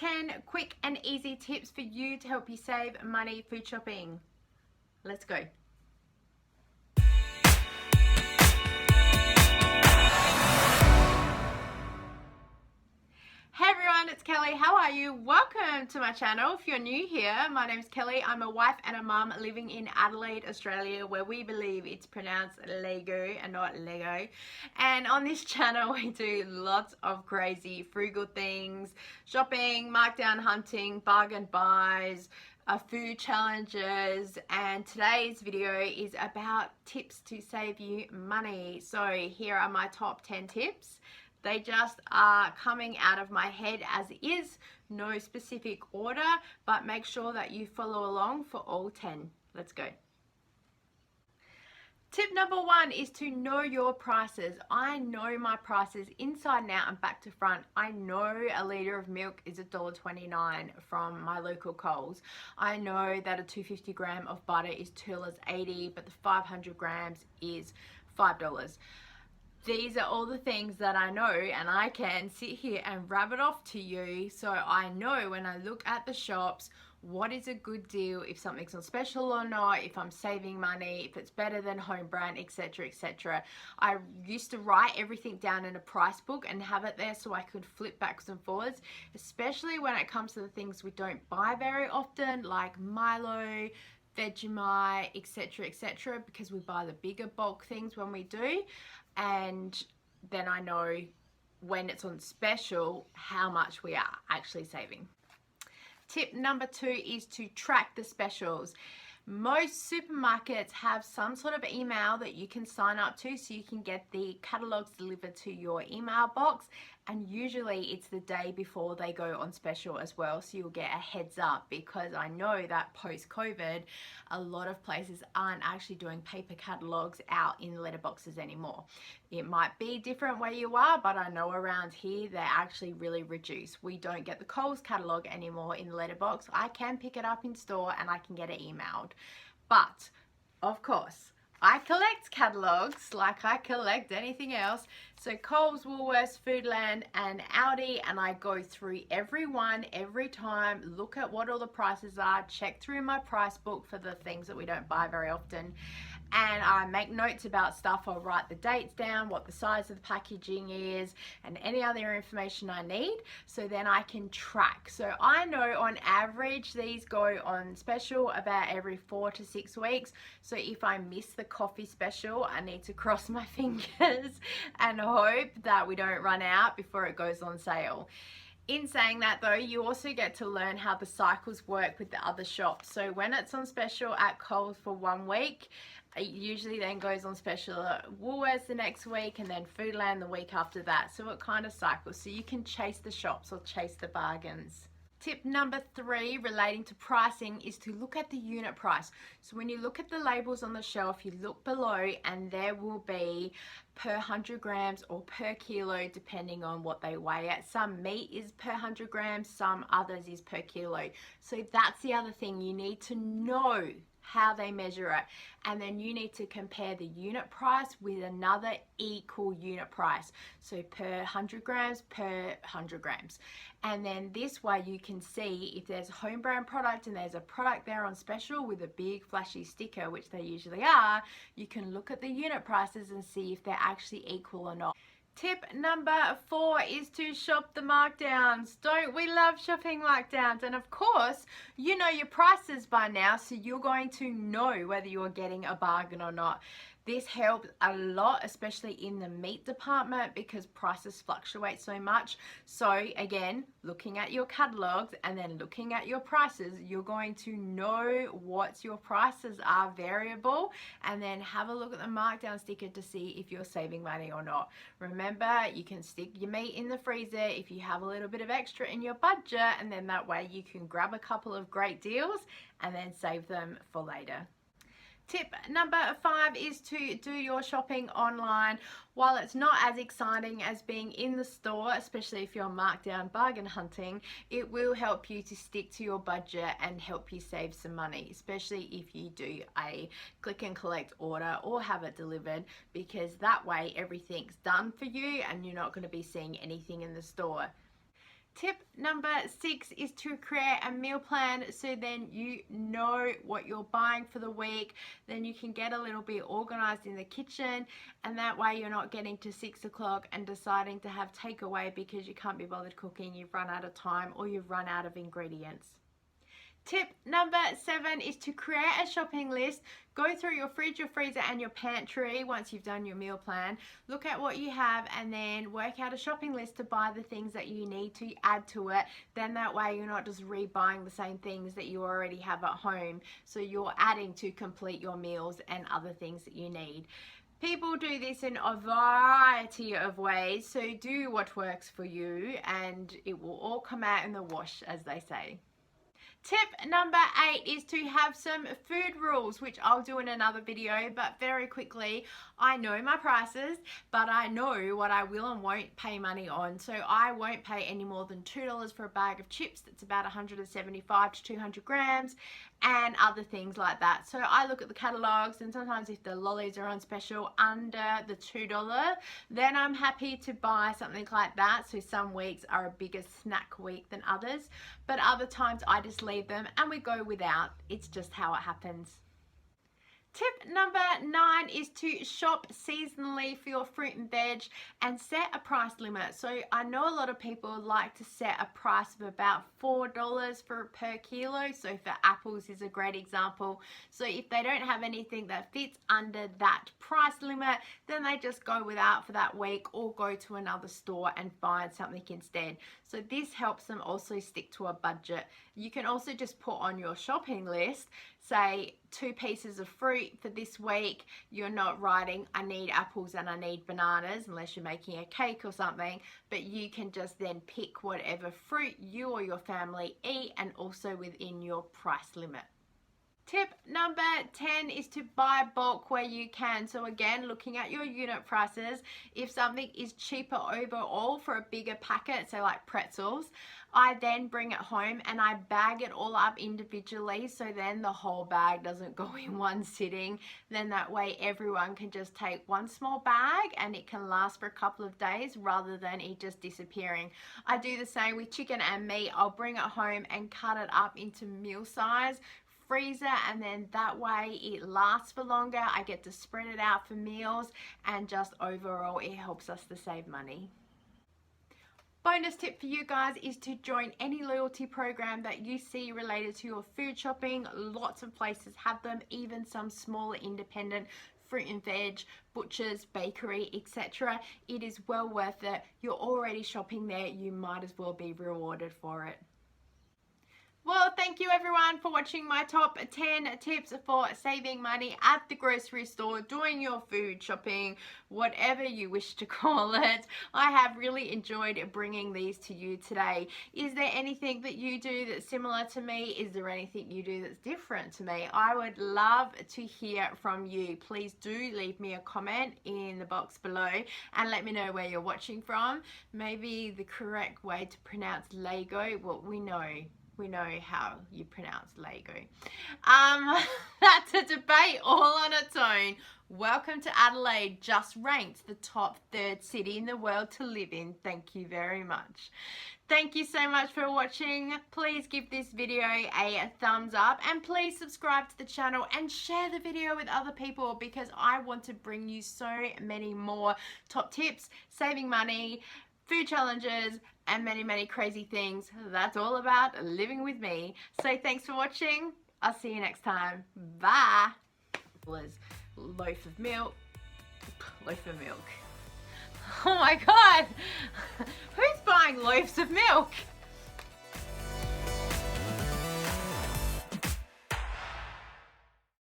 10 quick and easy tips for you to help you save money food shopping. Let's go. Hey everyone, it's Kelly. How are you? Welcome to my channel. If you're new here, my name is Kelly. I'm a wife and a mum living in Adelaide, Australia, where we believe it's pronounced Lego and not Lego. And on this channel, we do lots of crazy frugal things, shopping, markdown hunting, bargain buys, food challenges, and today's video is about tips to save you money. So here are my top 10 tips. They just are coming out of my head as is, no specific order, but make sure that you follow along for all 10. Let's go. Tip number 1 is to know your prices. I know my prices inside and out and back to front. I know a litre of milk is $1.29 from my local Coles. I know that a 250 gram of butter is $2.80, but the 500 grams is $5. These are all the things that I know, and I can sit here and rabbit off to you, so I know when I look at the shops what is a good deal, if something's on special or not, if I'm saving money, if it's better than home brand, etc, etc. I used to write everything down in a price book and have it there so I could flip backwards and forwards, especially when it comes to the things we don't buy very often, like Milo, Vegemite, etc, etc, because we buy the bigger bulk things when we do, and then I know when it's on special how much we are actually saving. Tip number 2 is to track the specials. Most supermarkets have some sort of email that you can sign up to so you can get the catalogs delivered to your email box, and usually it's the day before they go on special as well, so you'll get a heads up, because I know that post-COVID a lot of places aren't actually doing paper catalogs out in letterboxes anymore. It might be different where you are, but I know around here they're actually really reduced. We don't get the Coles catalogue anymore in the letterbox. I can pick it up in store and I can get it emailed. But of course, I collect catalogs like I collect anything else. So Coles, Woolworths, Foodland and Aldi, and I go through every one every time, look at what all the prices are, check through my price book for the things that we don't buy very often. And I make notes about stuff. I'll write the dates down, what the size of the packaging is, and any other information I need, so then I can track. So I know on average these go on special about every 4 to 6 weeks. So if I miss the coffee special, I need to cross my fingers and hope that we don't run out before it goes on sale. In saying that though, you also get to learn how the cycles work with the other shops. So when it's on special at Coles for 1 week, it usually then goes on special at Woolworths the next week, and then Foodland the week after that. So it kind of cycles, so you can chase the shops or chase the bargains. Tip number 3 relating to pricing is to look at the unit price. So when you look at the labels on the shelf, you look below and there will be per 100 grams or per kilo depending on what they weigh at. Some meat is per 100 grams, some others is per kilo. So that's the other thing, you need to know how they measure it, and then you need to compare the unit price with another equal unit price, so per 100 grams per 100 grams, and then this way you can see if there's a home brand product and there's a product there on special with a big flashy sticker, which they usually are, you can look at the unit prices and see if they're actually equal or not. Tip number 4 is to shop the markdowns. Don't we love shopping markdowns? And of course, you know your prices by now, so you're going to know whether you're getting a bargain or not. This helps a lot, especially in the meat department, because prices fluctuate so much. So again, looking at your catalogs and then looking at your prices, you're going to know what your prices are variable, and then have a look at the markdown sticker to see if you're saving money or not. Remember, you can stick your meat in the freezer if you have a little bit of extra in your budget, and then that way you can grab a couple of great deals and then save them for later. Tip number 5 is to do your shopping online. While it's not as exciting as being in the store, especially if you're markdown bargain hunting, it will help you to stick to your budget and help you save some money, especially if you do a click and collect order or have it delivered, because that way everything's done for you and you're not going to be seeing anything in the store. Tip number 6 is to create a meal plan so then you know what you're buying for the week. Then you can get a little bit organized in the kitchen, and that way you're not getting to 6 o'clock and deciding to have takeaway because you can't be bothered cooking, you've run out of time, or you've run out of ingredients. Tip number 7 is to create a shopping list. Go through your fridge, your freezer, and your pantry once you've done your meal plan. Look at what you have and then work out a shopping list to buy the things that you need to add to it. Then that way you're not just rebuying the same things that you already have at home. So you're adding to complete your meals and other things that you need. People do this in a variety of ways, so do what works for you and it will all come out in the wash, as they say. Tip number 8 is to have some food rules, which I'll do in another video, but very quickly, I know my prices, but I know what I will and won't pay money on. So I won't pay any more than $2 for a bag of chips that's about 175 to 200 grams and other things like that. So I look at the catalogs, and sometimes if the lollies are on special under the $2, then I'm happy to buy something like that. So some weeks are a bigger snack week than others, but other times I just leave them and we go without. It's just how it happens. Tip number 9 is to shop seasonally for your fruit and veg and set a price limit. So I know a lot of people like to set a price of about $4 per kilo. So for apples is a great example. So if they don't have anything that fits under that price limit, then they just go without for that week or go to another store and find something instead. So this helps them also stick to a budget. You can also just put on your shopping list, say 2 pieces of fruit for this week. You're not writing I need apples and I need bananas unless you're making a cake or something, but you can just then pick whatever fruit you or your family eat and also within your price limit. Tip number 10 is to buy bulk where you can. So again, looking at your unit prices, if something is cheaper overall for a bigger packet, so like pretzels, I then bring it home and I bag it all up individually, so then the whole bag doesn't go in one sitting. Then that way everyone can just take one small bag and it can last for a couple of days rather than it just disappearing. I do the same with chicken and meat. I'll bring it home and cut it up into meal size, freezer, and then that way it lasts for longer. I get to spread it out for meals, and just overall it helps us to save money. Bonus tip for you guys is to join any loyalty program that you see related to your food shopping. Lots of places have them, even some smaller independent fruit and veg, butchers, bakery, etc. It is well worth it. You're already shopping there, you might as well be rewarded for it. Well, thank you everyone for watching my top 10 tips for saving money at the grocery store, doing your food shopping, whatever you wish to call it. I have really enjoyed bringing these to you today. Is there anything that you do that's similar to me? Is there anything you do that's different to me? I would love to hear from you. Please do leave me a comment in the box below and let me know where you're watching from. Maybe the correct way to pronounce Lego, well, we know how you pronounce Lego. That's a debate all on its own. Welcome to Adelaide, just ranked the top 3rd city in the world to live in. Thank you very much. Thank you so much for watching. Please give this video a thumbs up and please subscribe to the channel and share the video with other people, because I want to bring you so many more top tips, saving money, food challenges, and many crazy things. That's all about living with me. So thanks for watching. I'll see you next time. Bye. Loaf of milk. Loaf of milk. Oh my god. Who's buying loaves of milk?